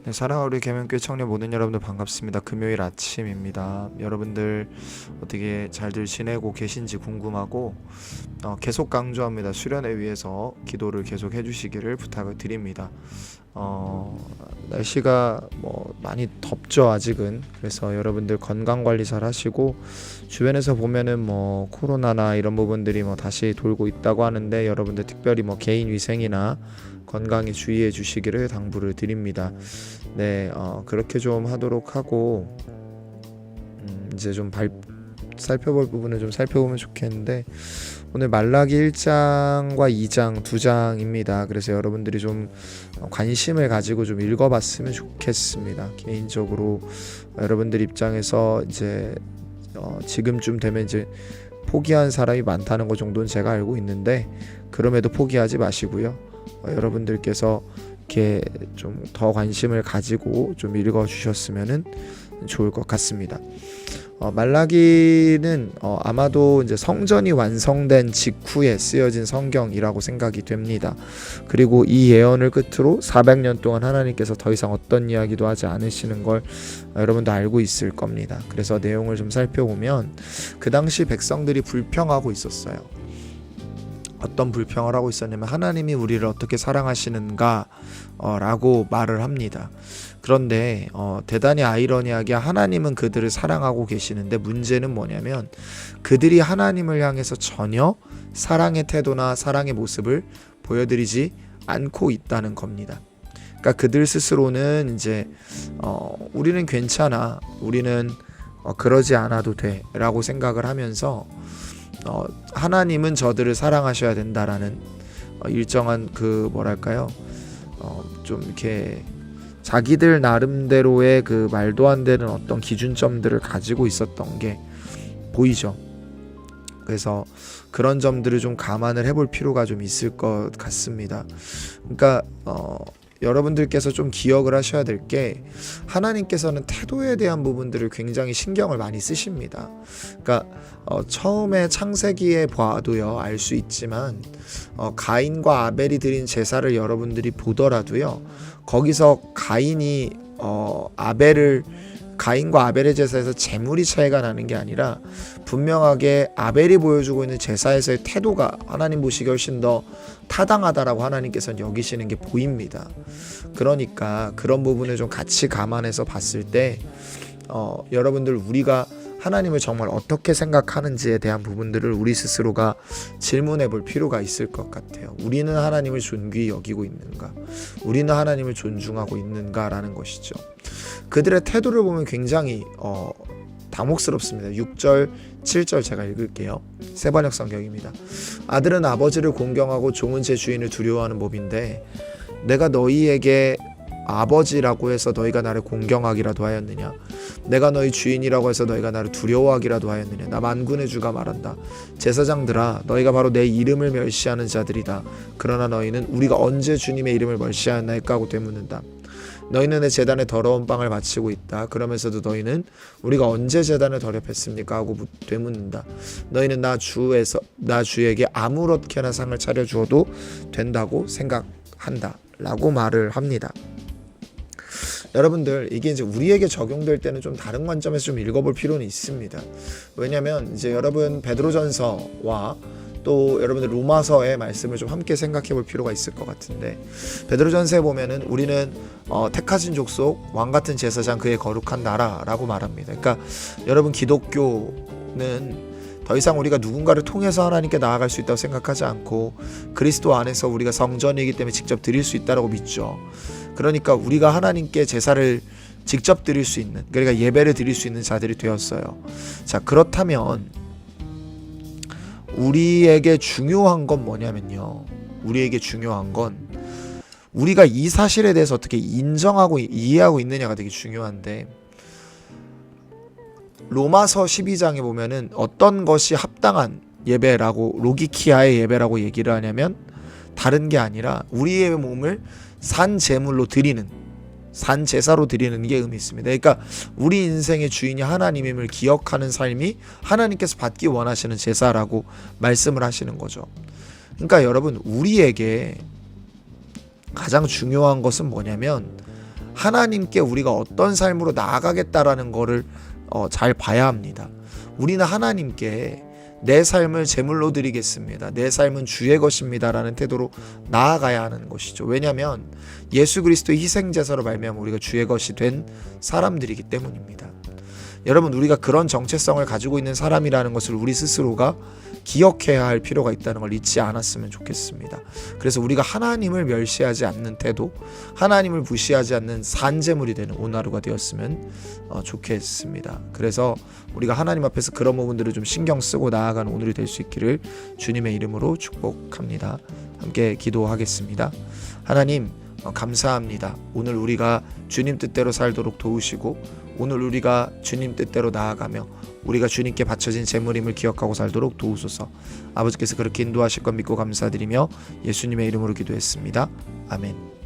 네, 사랑하는 우리 계명교회 청년 모든 여러분들 반갑습니다. 금요일 아침입니다. 여러분들 어떻게 잘들 지내고 계신지 궁금하고 계속 강조합니다. 수련회 위해서 기도를 계속 해주시기를 부탁을 드립니다. 날씨가 많이 덥죠 아직은. 그래서 여러분들 건강 관리 잘 하시고, 주변에서 보면은 코로나나 이런 부분들이 다시 돌고 있다고 하는데, 여러분들 특별히 개인 위생이나 건강에 주의해 주시기를 당부를 드립니다. 네, 그렇게 좀 하도록 하고, 이제 좀 살펴볼 부분을 좀 살펴보면 좋겠는데, 오늘 말라기 1장과 2장 두 장입니다. 그래서 여러분들이 좀 관심을 가지고 좀 읽어봤으면 좋겠습니다. 개인적으로 여러분들 입장에서 이제 지금쯤 되면 이제 포기한 사람이 많다는 것 정도는 제가 알고 있는데, 그럼에도 포기하지 마시고요. 여러분들께서 이렇게 좀 더 관심을 가지고 좀 읽어주셨으면 좋을 것 같습니다. 말라기는 아마도 이제 성전이 완성된 직후에 쓰여진 성경이라고 생각이 됩니다. 그리고 이 예언을 끝으로 400년 동안 하나님께서 더 이상 어떤 이야기도 하지 않으시는 걸 여러분도 알고 있을 겁니다. 그래서 내용을 좀 살펴보면, 그 당시 백성들이 불평하고 있었어요. 어떤 불평을 하고 있었냐면, 하나님이 우리를 어떻게 사랑하시는가 라고 말을 합니다. 그런데 대단히 아이러니하게 하나님은 그들을 사랑하고 계시는데, 문제는 뭐냐면 그들이 하나님을 향해서 전혀 사랑의 태도나 사랑의 모습을 보여드리지 않고 있다는 겁니다. 그러니까 그들 스스로는 이제 우리는 괜찮아, 우리는 그러지 않아도 돼 라고 생각을 하면서 하나님은 저들을 사랑하셔야 된다라는 일정한 좀 이렇게 자기들 나름대로의 그 말도 안 되는 어떤 기준점들을 가지고 있었던 게 보이죠. 그래서 그런 점들을 좀 감안을 해볼 필요가 좀 있을 것 같습니다. 그러니까 여러분들께서 좀 기억을 하셔야 될 게, 하나님께서는 태도에 대한 부분들을 굉장히 신경을 많이 쓰십니다. 그러니까 처음에 창세기에 봐도요 알 수 있지만, 가인과 아벨이 드린 제사를 여러분들이 보더라도요, 거기서 가인과 아벨의 제사에서 재물이 차이가 나는 게 아니라, 분명하게 아벨이 보여주고 있는 제사에서의 태도가 하나님 보시기에 훨씬 더 타당하다라고 하나님께서는 여기시는 게 보입니다. 그러니까 그런 부분을 좀 같이 감안해서 봤을 때 여러분들, 우리가 하나님을 정말 어떻게 생각하는지에 대한 부분들을 우리 스스로가 질문해 볼 필요가 있을 것 같아요. 우리는 하나님을 존귀히 여기고 있는가? 우리는 하나님을 존중하고 있는가라는 것이죠. 그들의 태도를 보면 굉장히 당혹스럽습니다. 6절, 7절 제가 읽을게요. 세번역 성경입니다. 아들은 아버지를 공경하고 종은 제 주인을 두려워하는 법인데, 내가 너희에게 아버지라고 해서 너희가 나를 공경하기라도 하였느냐? 내가 너희 주인이라고 해서 너희가 나를 두려워하기라도 하였느냐? 나 만군의 주가 말한다. 제사장들아, 너희가 바로 내 이름을 멸시하는 자들이다. 그러나 너희는 우리가 언제 주님의 이름을 멸시하였나이까 하고 되묻는다. 너희는 내 제단에 더러운 빵을 바치고 있다. 그러면서도 너희는 우리가 언제 제단을 더럽혔습니까 하고 되묻는다. 너희는 나 주에게 아무렇게나 상을 차려주어도 된다고 생각한다 라고 말을 합니다. 여러분들, 이게 이제 우리에게 적용될 때는 좀 다른 관점에서 좀 읽어볼 필요는 있습니다. 왜냐하면 이제 여러분 베드로전서와 또 여러분들 로마서의 말씀을 좀 함께 생각해 볼 필요가 있을 것 같은데, 베드로전서에 보면은 우리는 택하신 족속, 왕같은 제사장, 그의 거룩한 나라라고 말합니다. 그러니까 여러분, 기독교는 더 이상 우리가 누군가를 통해서 하나님께 나아갈 수 있다고 생각하지 않고, 그리스도 안에서 우리가 성전이기 때문에 직접 드릴 수 있다고 믿죠. 그러니까 우리가 하나님께 제사를 직접 드릴 수 있는, 그러니까 예배를 드릴 수 있는 자들이 되었어요. 자, 그렇다면 우리에게 중요한 건 뭐냐면요, 우리에게 중요한 건 우리가 이 사실에 대해서 어떻게 인정하고 이해하고 있느냐가 되게 중요한데, 로마서 12장에 보면은 어떤 것이 합당한 예배라고, 로기키아의 예배라고 얘기를 하냐면, 다른 게 아니라 우리의 몸을 산 제물로 드리는, 산 제사로 드리는 게 의미 있습니다. 그러니까 우리 인생의 주인이 하나님임을 기억하는 삶이 하나님께서 받기 원하시는 제사라고 말씀을 하시는 거죠. 그러니까 여러분, 우리에게 가장 중요한 것은 뭐냐면 하나님께 우리가 어떤 삶으로 나아가겠다라는 거를 잘 봐야 합니다. 우리는 하나님께 내 삶을 제물로 드리겠습니다. 내 삶은 주의 것입니다. 라는 태도로 나아가야 하는 것이죠. 왜냐하면 예수 그리스도의 희생제사로 말미암아 우리가 주의 것이 된 사람들이기 때문입니다. 여러분, 우리가 그런 정체성을 가지고 있는 사람이라는 것을 우리 스스로가 기억해야 할 필요가 있다는 걸 잊지 않았으면 좋겠습니다. 그래서 우리가 하나님을 멸시하지 않는 태도, 하나님을 무시하지 않는 산재물이 되는 오늘 하루가 되었으면 좋겠습니다. 그래서 우리가 하나님 앞에서 그런 부분들을 좀 신경 쓰고 나아가는 오늘이 될 수 있기를 주님의 이름으로 축복합니다. 함께 기도하겠습니다. 하나님, 감사합니다. 오늘 우리가 주님 뜻대로 살도록 도우시고, 오늘 우리가 주님 뜻대로 나아가며 우리가 주님께 바쳐진 제물임을 기억하고 살도록 도우소서. 아버지께서 그렇게 인도하실 것 믿고 감사드리며 예수님의 이름으로 기도했습니다. 아멘.